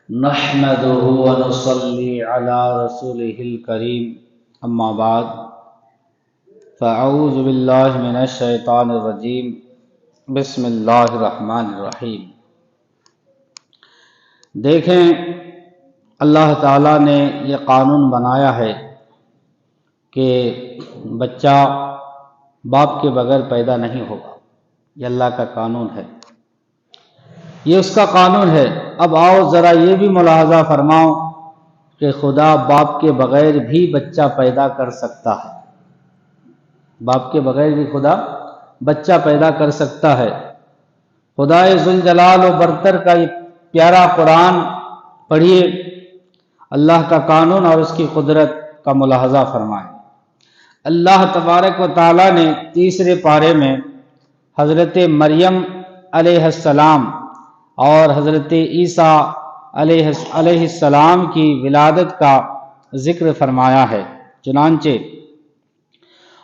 نحمده ونصلي على رسوله الكريم اما بعد فاعوذ باللہ من الشیطان الرجیم بسم اللہ الرحمن الرحیم۔ دیکھیں، اللہ تعالیٰ نے یہ قانون بنایا ہے کہ بچہ باپ کے بغیر پیدا نہیں ہوگا۔ یہ اللہ کا قانون ہے، یہ اس کا قانون ہے۔ اب آؤ ذرا یہ بھی ملاحظہ فرماؤ کہ خدا باپ کے بغیر بھی بچہ پیدا کر سکتا ہے۔ باپ کے بغیر بھی خدا بچہ پیدا کر سکتا ہے۔ خدائے ذوالجلال و برتر کا یہ پیارا قرآن پڑھیے، اللہ کا قانون اور اس کی قدرت کا ملاحظہ فرمائیں۔ اللہ تبارک و تعالیٰ نے تیسرے پارے میں حضرت مریم علیہ السلام اور حضرت عیسیٰ علیہ السلام کی ولادت کا ذکر فرمایا ہے۔ چنانچہ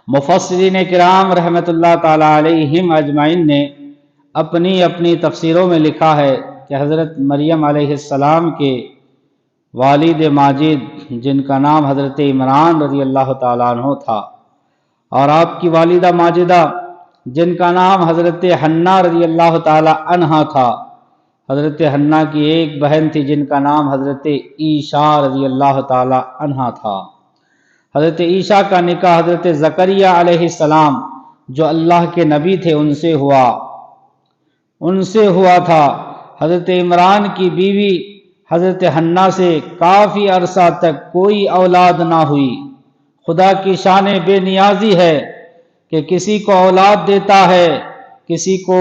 مفسرین کرام رحمۃ اللہ تعالی علیہم اجمعین نے اپنی اپنی تفسیروں میں لکھا ہے کہ حضرت مریم علیہ السلام کے والد ماجد جن کا نام حضرت عمران رضی اللہ تعالیٰ عنہ تھا، اور آپ کی والدہ ماجدہ جن کا نام حضرت حنہ رضی اللہ تعالیٰ عنہا تھا۔ حضرت حنہ کی ایک بہن تھی جن کا نام حضرت عیسیٰ رضی اللہ تعالیٰ عنہا تھا۔ حضرت عیسیٰ کا نکاح حضرت زکریہ علیہ السلام جو اللہ کے نبی تھے ان سے ہوا تھا۔ حضرت عمران کی بیوی حضرت حنہ سے کافی عرصہ تک کوئی اولاد نہ ہوئی۔ خدا کی شان بے نیازی ہے کہ کسی کو اولاد دیتا ہے، کسی کو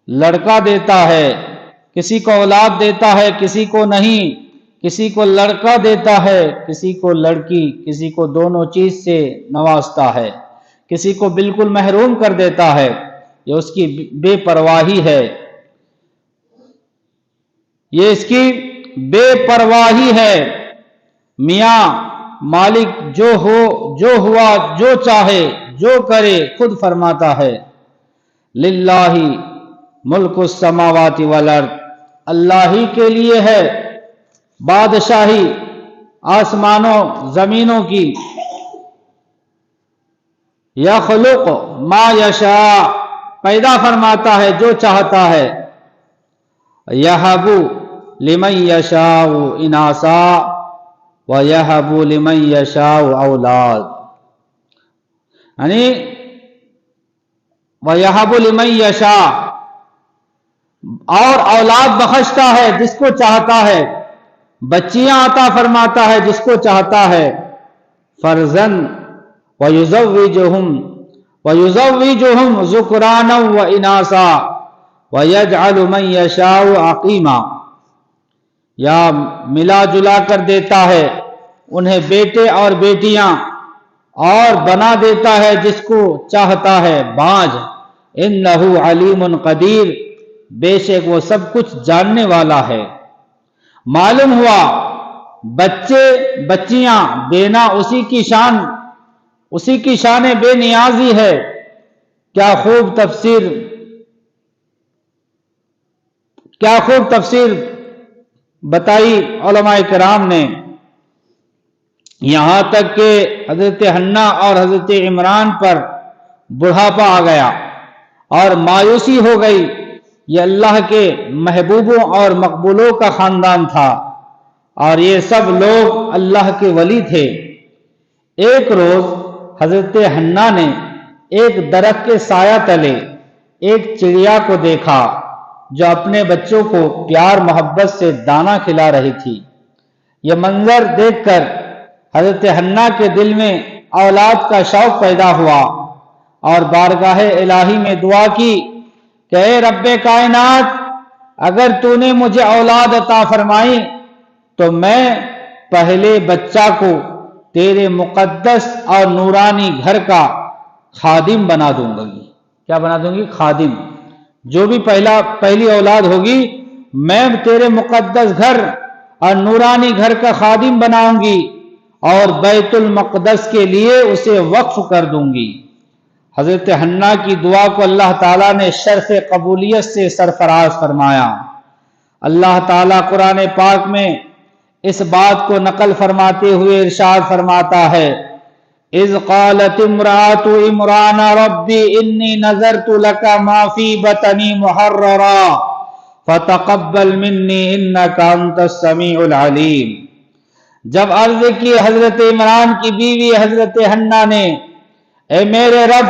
لڑکا دیتا ہے، کسی کو اولاد دیتا ہے، کسی کو نہیں، کسی کو لڑکا دیتا ہے، کسی کو لڑکی، کسی کو دونوں چیز سے نوازتا ہے، کسی کو بالکل محروم کر دیتا ہے۔ یہ اس کی بے پرواہی ہے، یہ اس کی بے پرواہی ہے۔ میاں مالک جو ہوا جو چاہے جو کرے خود فرماتا ہے، للہ ملک السماوات والارض، اللہ ہی کے لیے ہے بادشاہی آسمانوں زمینوں کی۔ یخلق ما یشاء، پیدا فرماتا ہے جو چاہتا ہے۔ یہب لمن یشاء اناسا ویہب لمن یشاء اولاد، یعنی ویہب لمن یشاء، اور اولاد بخشتا ہے جس کو چاہتا ہے، بچیاں عطا فرماتا ہے جس کو چاہتا ہے۔ فرزن ویزوجہم ذکرانا و اناسا ویجعل من یشاء عقیما، یا ملا جلا کر دیتا ہے انہیں بیٹے اور بیٹیاں، اور بنا دیتا ہے جس کو چاہتا ہے باج۔ انہ علیم قدیر، بے شک وہ سب کچھ جاننے والا ہے۔ معلوم ہوا بچے بچیاں دینا اسی کی شان بے نیازی ہے۔ کیا خوب تفسیر بتائی علماء کرام نے، یہاں تک کہ حضرت حنہ اور حضرت عمران پر بڑھاپا آ گیا اور مایوسی ہو گئی۔ یہ اللہ کے محبوبوں اور مقبولوں کا خاندان تھا، اور یہ سب لوگ اللہ کے ولی تھے۔ ایک روز حضرت حنہ نے ایک درخت کے سایہ تلے ایک چڑیا کو دیکھا جو اپنے بچوں کو پیار محبت سے دانہ کھلا رہی تھی۔ یہ منظر دیکھ کر حضرت حنہ کے دل میں اولاد کا شوق پیدا ہوا، اور بارگاہ الہی میں دعا کی کہ اے رب کائنات، اگر تو نے مجھے اولاد عطا فرمائی تو میں پہلے بچہ کو تیرے مقدس اور نورانی گھر کا خادم بنا دوں گی۔ کیا بنا دوں گی؟ خادم۔ جو بھی پہلی اولاد ہوگی میں تیرے مقدس گھر اور نورانی گھر کا خادم بناؤں گی، اور بیت المقدس کے لیے اسے وقف کر دوں گی۔ حضرت حنہ کی دعا کو اللہ تعالیٰ نے شرف قبولیت سے سرفراز فرمایا۔ اللہ تعالیٰ قرآن پاک میں اس بات کو نقل فرماتے ہوئے ارشاد فرماتا ہے، اذ قالت امرأۃ عمران ربی انی نذرت لک ما فی بطنی محررا فتقبل منی انک انت السمیع العلیم۔ جب عرض کی حضرت عمران کی بیوی حضرت حنہ نے، اے میرے رب،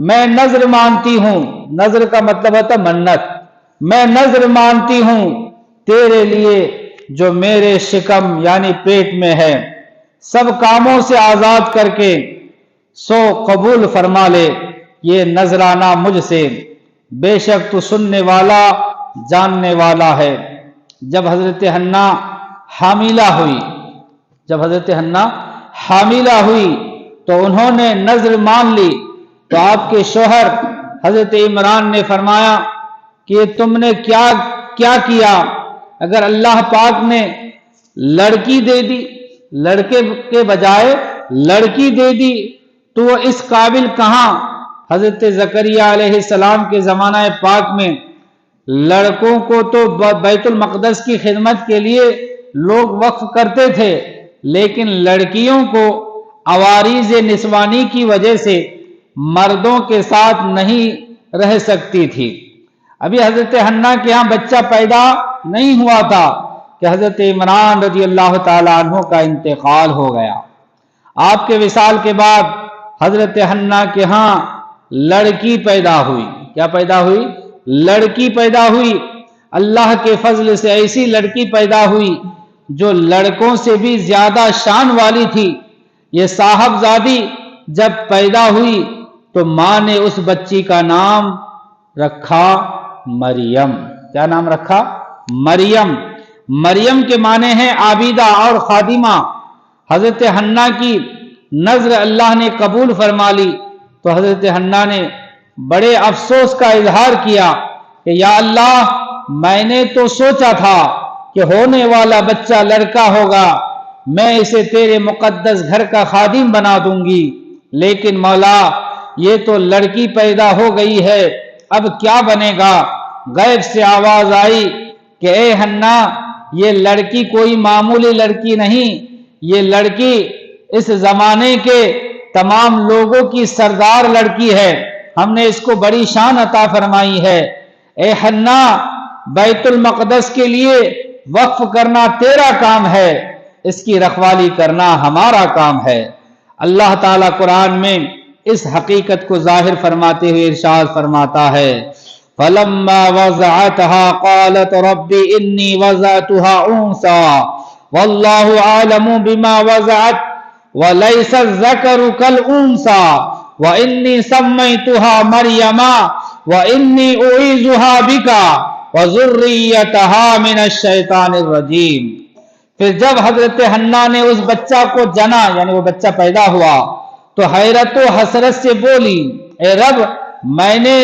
میں نذر مانتی ہوں، نذر کا مطلب ہوتا منت، میں نذر مانتی ہوں تیرے لیے جو میرے شکم یعنی پیٹ میں ہے، سب کاموں سے آزاد کر کے سو قبول فرما لے یہ نذرانہ مجھ سے، بے شک تو سننے والا جاننے والا ہے۔ جب حضرت حنہ حاملہ ہوئی، تو انہوں نے نذر مان لی، تو آپ کے شوہر حضرت عمران نے فرمایا کہ تم نے کیا کیا؟ اگر اللہ پاک نے لڑکی دے دی، لڑکے کے بجائے لڑکی دے دی، تو وہ اس قابل کہاں؟ حضرت زکریا علیہ السلام کے زمانہ پاک میں لڑکوں کو تو بیت المقدس کی خدمت کے لیے لوگ وقف کرتے تھے، لیکن لڑکیوں کو عوارض نسوانی کی وجہ سے مردوں کے ساتھ نہیں رہ سکتی تھی۔ ابھی حضرت حنہ کے ہاں بچہ پیدا نہیں ہوا تھا کہ حضرت عمران رضی اللہ تعالیٰ عنہ کا انتقال ہو گیا۔ آپ کے وصال کے بعد حضرت حنہ کے ہاں لڑکی پیدا ہوئی۔ کیا پیدا ہوئی؟ لڑکی پیدا ہوئی۔ اللہ کے فضل سے ایسی لڑکی پیدا ہوئی جو لڑکوں سے بھی زیادہ شان والی تھی۔ یہ صاحبزادی جب پیدا ہوئی تو ماں نے اس بچی کا نام رکھا مریم۔ کیا نام رکھا؟ مریم۔ مریم کے معنی ہیں عابدہ اور خادمہ۔ حضرت حنہ کی نذر اللہ نے قبول فرما لی تو حضرت حنہ نے بڑے افسوس کا اظہار کیا کہ یا اللہ، میں نے تو سوچا تھا کہ ہونے والا بچہ لڑکا ہوگا، میں اسے تیرے مقدس گھر کا خادم بنا دوں گی، لیکن مولا یہ تو لڑکی پیدا ہو گئی ہے، اب کیا بنے گا؟ غیب سے آواز آئی کہ اے حنہ، یہ لڑکی کوئی معمولی لڑکی نہیں، یہ لڑکی اس زمانے کے تمام لوگوں کی سردار لڑکی ہے، ہم نے اس کو بڑی شان عطا فرمائی ہے۔ اے حنہ، بیت المقدس کے لیے وقف کرنا تیرا کام ہے، اس کی رکھوالی کرنا ہمارا کام ہے۔ اللہ تعالیٰ قرآن میں اس حقیقت کو ظاہر فرماتے ہوئے ارشاد فرماتا ہے، فَلَمَّا وَضَعَتْهَا قَالَتْ رَبِّ إِنِّي وَضَعْتُهَا أُنثَىٰ وَاللَّهُ أَعْلَمُ بِمَا وَضَعَتْ وَلَيْسَ الذَّكَرُ كَالْأُنثَىٰ وَإِنِّي سَمَّيْتُهَا مَرْيَمَ وَإِنِّي أُعِيذُهَا بِكَ وَذُرِّيَّتَهَا مِنَ الشَّيْطَانِ الرَّجِيمِ۔ پھر جب حضرت حنہ نے اس بچہ کو جنا، یعنی وہ بچہ پیدا ہوا، تو حیرت و حسرت سے بولی، اے رب، میں نے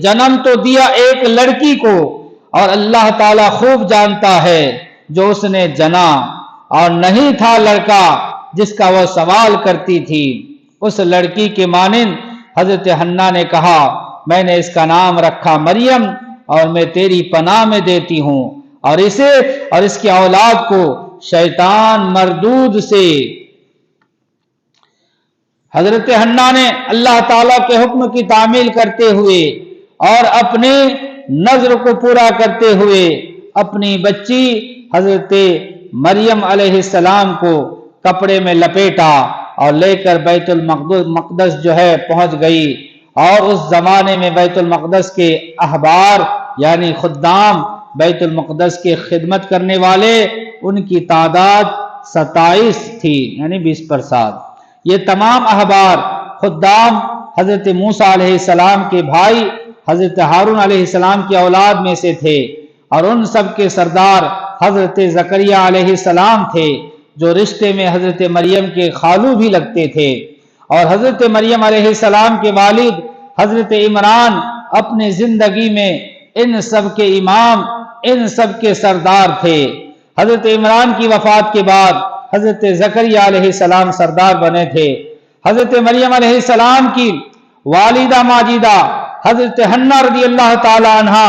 جنم تو دیا ایک لڑکی کو، اور اللہ تعالیٰ خوب جانتا ہے جو اس نے جنا، اور نہیں تھا لڑکا جس کا وہ سوال کرتی تھی۔ اس لڑکی کے مانند حضرت حنہ نے کہا، میں نے اس کا نام رکھا مریم، اور میں تیری پناہ میں دیتی ہوں اور اسے اور اس کی اولاد کو شیطان مردود سے۔ حضرت حنہ نے اللہ تعالیٰ کے حکم کی تعمیل کرتے ہوئے اور اپنے نذر کو پورا کرتے ہوئے اپنی بچی حضرت مریم علیہ السلام کو کپڑے میں لپیٹا اور لے کر بیت المقدس جو ہے پہنچ گئی۔ اور اس زمانے میں بیت المقدس کے احبار یعنی خدام، بیت المقدس کے خدمت کرنے والے، ان کی تعداد 27 تھی، یعنی 20%۔ یہ تمام احبار خدام حضرت موسیٰ علیہ السلام کے بھائی حضرت ہارون علیہ السلام کی اولاد میں سے تھے، اور ان سب کے سردار حضرت زکریا علیہ السلام تھے، جو رشتے میں حضرت مریم کے خالو بھی لگتے تھے۔ اور حضرت مریم علیہ السلام کے والد حضرت عمران اپنی زندگی میں ان سب کے امام، ان سب کے سردار تھے۔ حضرت عمران کی وفات کے بعد حضرت زکریا علیہ السلام سردار بنے تھے۔ حضرت مریم علیہ السلام کی والدہ ماجدہ حضرت حنہ رضی اللہ تعالی عنہا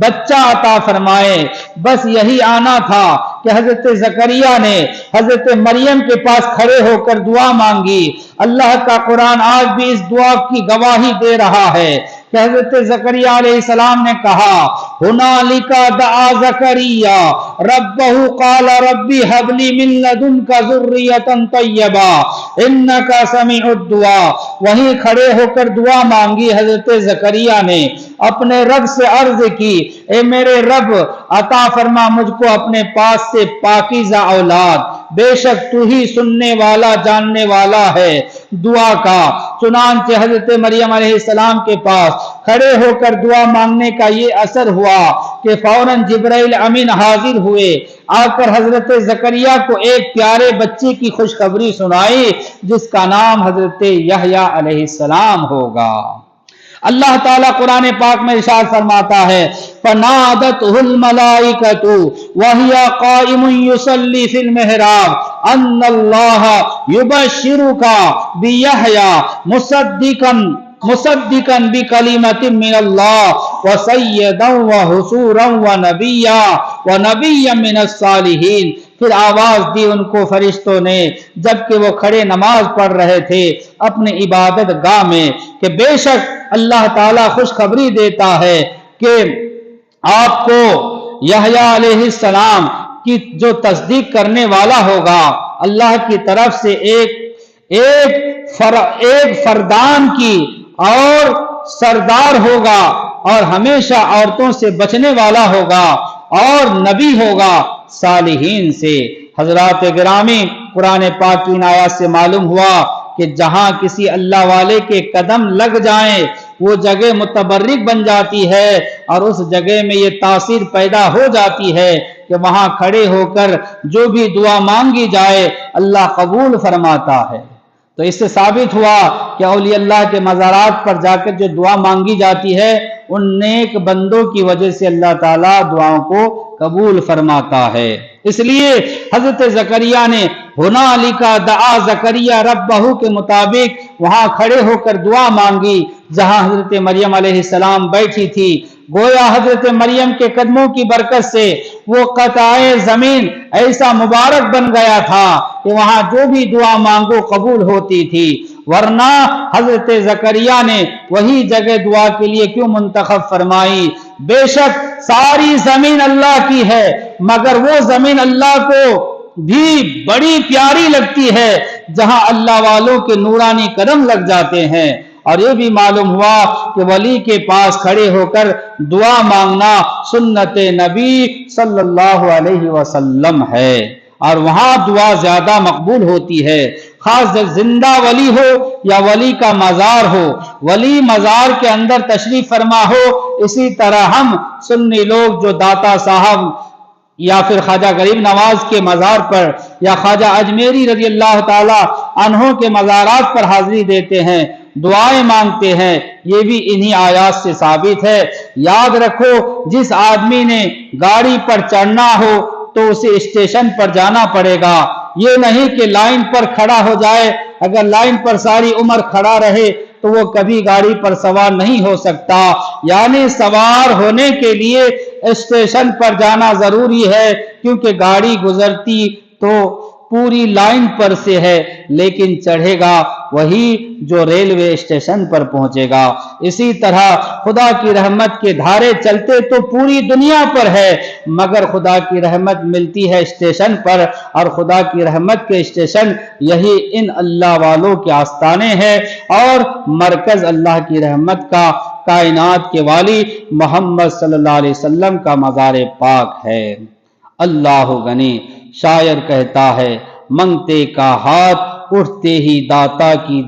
بچہ عطا فرمائے۔ بس یہی آنا تھا کہ حضرت زکریا نے حضرت مریم کے پاس کھڑے ہو کر دعا مانگی۔ اللہ کا قرآن آج بھی اس دعا کی گواہی دے رہا ہے کہ حضرت زکریا علیہ السلام نے کہا ہنالک دعا زکریا ربہ قال ربی ہب لی من لدنک ذریۃ طیبہ انک سمیع الدعاء۔ وہیں کھڑے ہو کر دعا مانگی حضرت زکریا نے، اپنے رب سے عرض کی اے میرے رب عطا فرما مجھ کو اپنے پاس سے پاکیزہ اولاد، بے شک تو ہی سننے والا جاننے والا ہے دعا کا۔ چنانچہ حضرت مریم علیہ السلام کے پاس کھڑے ہو کر دعا مانگنے کا یہ اثر ہوا کہ فوراً جبرائیل امین حاضر ہوئے، آ کر حضرت زکریا کو ایک پیارے بچے کی خوشخبری سنائی جس کا نام حضرت یحییٰ علیہ السلام ہوگا۔ اللہ تعالیٰ قرآن پاک میں ارشاد فرماتا ہے فَنَادَتْهُ الْمَلَائِكَةُ وَهِيَ قَائِمٌ يُصَلِّي فِي الْمِحْرَابِ أَنَّ اللَّهَ يُبَشِّرُكَ بِيَحْيَىٰ مصدقا بکلمۃ من اللہ وسیدا وحصورا ونبیا من الصالحین۔ پھر آواز دی ان کو فرشتوں نے جبکہ وہ کھڑے نماز پڑھ رہے تھے اپنے عبادت گاہ میں کہ بے شک اللہ تعالیٰ خوشخبری دیتا ہے کہ آپ کو یحییٰ علیہ السلام کی جو تصدیق کرنے والا ہوگا اللہ کی طرف سے ایک فردان کی اور سردار ہوگا اور ہمیشہ عورتوں سے بچنے والا ہوگا اور نبی ہوگا صالحین سے۔ حضرات گرامی، قرآن پاک کی آیات سے معلوم ہوا کہ جہاں کسی اللہ والے کے قدم لگ جائیں وہ جگہ متبرک بن جاتی ہے اور اس جگہ میں یہ تاثیر پیدا ہو جاتی ہے کہ وہاں کھڑے ہو کر جو بھی دعا مانگی جائے اللہ قبول فرماتا ہے۔ تو اس سے ثابت ہوا کہ اولیاء اللہ کے مزارات پر جا کر جو دعا مانگی جاتی ہے ان نیک بندوں کی وجہ سے اللہ تعالیٰ دعاؤں کو قبول فرماتا ہے۔ اس لیے حضرت زکریا نے ہنالک دعا زکریا ربہ کے مطابق وہاں کھڑے ہو کر دعا مانگی جہاں حضرت مریم علیہ السلام بیٹھی تھی۔ گویا حضرت مریم کے قدموں کی برکت سے وہ قطع زمین ایسا مبارک بن گیا تھا کہ وہاں جو بھی دعا مانگو قبول ہوتی تھی، ورنہ حضرت زکریا نے وہی جگہ دعا کے لیے کیوں منتخب فرمائی؟ بے شک ساری زمین اللہ کی ہے مگر وہ زمین اللہ کو بھی بڑی پیاری لگتی ہے جہاں اللہ والوں کے نورانی قدم لگ جاتے ہیں۔ اور یہ بھی معلوم ہوا کہ ولی کے پاس کھڑے ہو کر دعا مانگنا سنت نبی صلی اللہ علیہ وسلم ہے اور وہاں دعا زیادہ مقبول ہوتی ہے، خاص زندہ ولی ہو یا ولی کا مزار ہو، ولی مزار کے اندر تشریف فرما ہو۔ اسی طرح ہم سنی لوگ جو داتا صاحب یا پھر خواجہ غریب نواز کے مزار پر یا خواجہ اجمیری رضی اللہ تعالی عنہ کے مزارات پر حاضری دیتے ہیں، دعائیں مانگتے ہیں، یہ بھی انہی آیات سے ثابت ہے۔ یاد رکھو جس آدمی نے گاڑی پر چڑھنا ہو تو اسے اسٹیشن پر جانا پڑے گا، یہ نہیں کہ لائن پر کھڑا ہو جائے۔ اگر لائن پر ساری عمر کھڑا رہے تو وہ کبھی گاڑی پر سوار نہیں ہو سکتا، یعنی سوار ہونے کے لیے اسٹیشن پر جانا ضروری ہے کیونکہ گاڑی گزرتی تو پوری لائن پر سے ہے لیکن چڑھے گا وہی جو ریلوے اسٹیشن پر پہنچے گا۔ اسی طرح خدا کی رحمت کے دھارے چلتے تو پوری دنیا پر ہے مگر خدا کی رحمت ملتی ہے اسٹیشن پر، اور خدا کی رحمت کے اسٹیشن یہی ان اللہ والوں کے آستانے ہیں اور مرکز اللہ کی رحمت کا کائنات کے والی محمد صلی اللہ علیہ وسلم کا مزار پاک ہے۔ اللہ غنی شاعر کہتا ہے منگتے کا ہاتھ اٹھتے ہی داتا کی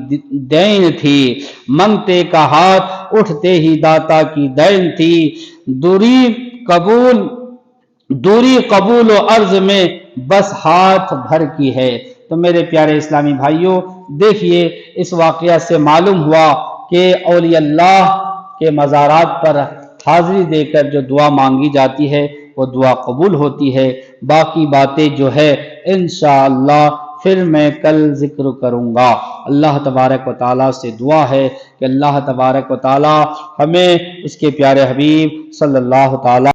دین تھی، منگتے کا ہاتھ اٹھتے ہی داتا کی دین تھی، دوری قبول و عرض میں بس ہاتھ بھر کی ہے۔ تو میرے پیارے اسلامی بھائیوں دیکھیے اس واقعہ سے معلوم ہوا کہ اولیاء اللہ کے مزارات پر حاضری دے کر جو دعا مانگی جاتی ہے وہ دعا قبول ہوتی ہے۔ باقی باتیں جو ہے انشاءاللہ پھر میں کل ذکر کروں گا۔ اللہ تبارک و تعالیٰ سے دعا ہے کہ اللہ تبارک و تعالیٰ ہمیں اس کے پیارے حبیب صلی اللہ تعالیٰ